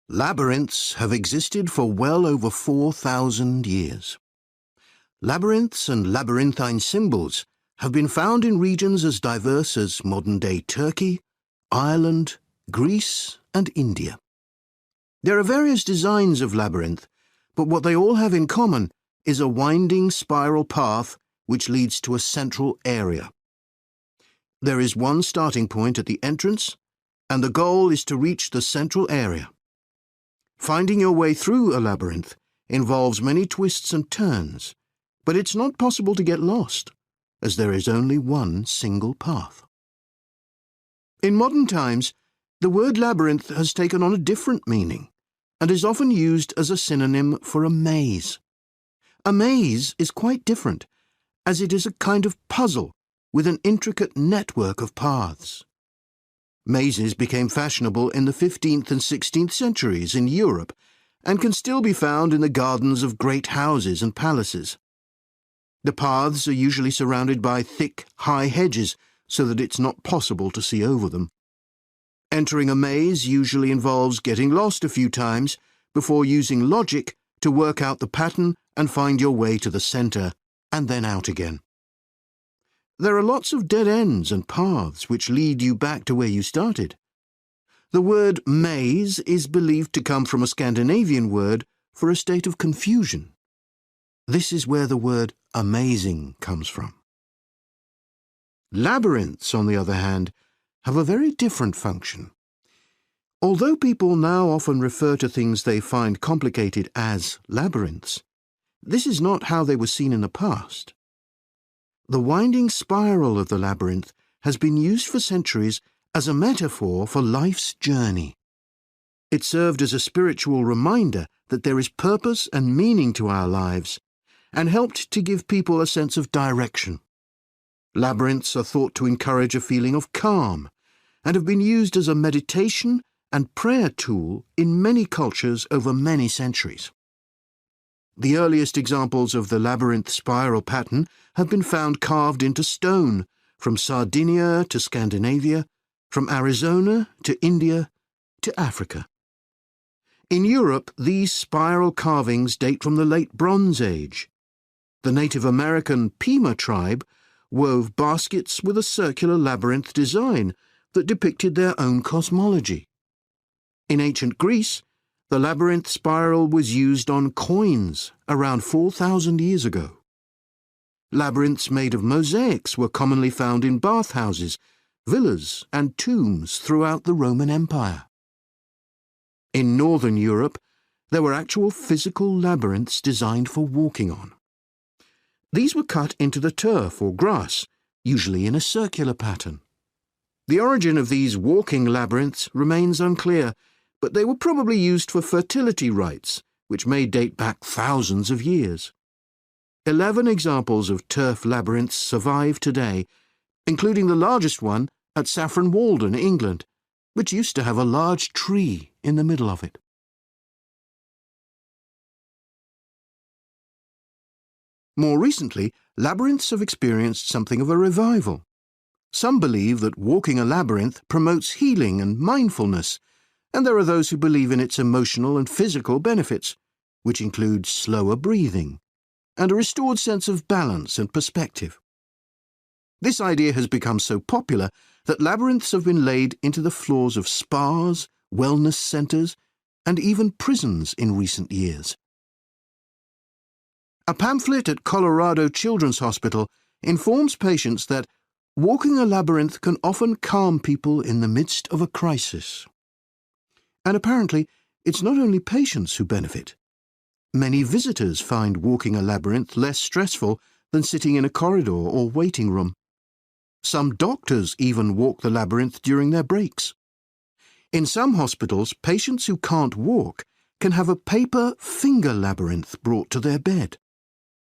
Labyrinths have existed for well over 4,000 years. Labyrinths and labyrinthine symbols have been found in regions as diverse as modern-day Turkey, Ireland, Greece, and India. There are various designs of labyrinth, but what they all have in common is a winding spiral path which leads to a central area. There is one starting point at the entrance, and the goal is to reach the central area. Finding your way through a labyrinth involves many twists and turns, but it's not possible to get lost, as there is only one single path. In modern times, the word labyrinth has taken on a different meaning and is often used as a synonym for a maze. A maze is quite different, as it is a kind of puzzle with an intricate network of paths. Mazes became fashionable in the 15th and 16th centuries in Europe and can still be found in the gardens of great houses and palaces. The paths are usually surrounded by thick, high hedges so that it's not possible to see over them. Entering a maze usually involves getting lost a few times before using logic to work out the pattern and find your way to the centre and then out again. There are lots of dead ends and paths which lead you back to where you started. The word maze is believed to come from a Scandinavian word for a state of confusion. This is where the word amazing comes from. Labyrinths, on the other hand, have a very different function. Although people now often refer to things they find complicated as labyrinths, this is not how they were seen in the past. The winding spiral of the labyrinth has been used for centuries as a metaphor for life's journey. It served as a spiritual reminder that there is purpose and meaning to our lives, and helped to give people a sense of direction. Labyrinths are thought to encourage a feeling of calm, and have been used as a meditation and prayer tool in many cultures over many centuries. The earliest examples of the labyrinth spiral pattern have been found carved into stone, from Sardinia to Scandinavia, from Arizona to India to Africa. In Europe, these spiral carvings date from the late Bronze Age. The Native American Pima tribe wove baskets with a circular labyrinth design that depicted their own cosmology. In ancient Greece, the labyrinth spiral was used on coins around 4,000 years ago. Labyrinths made of mosaics were commonly found in bathhouses, villas, and tombs throughout the Roman Empire. In northern Europe, there were actual physical labyrinths designed for walking on. These were cut into the turf or grass, usually in a circular pattern. The origin of these walking labyrinths remains unclear, but they were probably used for fertility rites, which may date back thousands of years. 11 examples of turf labyrinths survive today, including the largest one at Saffron Walden, England, which used to have a large tree in the middle of it. More recently, labyrinths have experienced something of a revival. Some believe that walking a labyrinth promotes healing and mindfulness, and there are those who believe in its emotional and physical benefits, which include slower breathing and a restored sense of balance and perspective. This idea has become so popular that labyrinths have been laid into the floors of spas, wellness centres, and even prisons in recent years. A pamphlet at Colorado Children's Hospital informs patients that walking a labyrinth can often calm people in the midst of a crisis. And apparently, it's not only patients who benefit. Many visitors find walking a labyrinth less stressful than sitting in a corridor or waiting room. Some doctors even walk the labyrinth during their breaks. In some hospitals, patients who can't walk can have a paper finger labyrinth brought to their bed.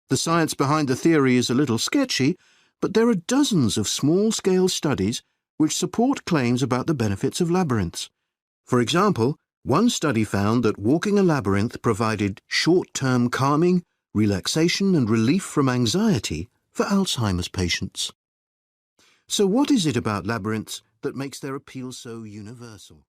The science behind the theory is a little sketchy, but there are dozens of small-scale studies which support claims about the benefits of labyrinths. For example, one study found that walking a labyrinth provided short-term calming, relaxation and relief from anxiety for Alzheimer's patients. So what is it about labyrinths that makes their appeal so universal?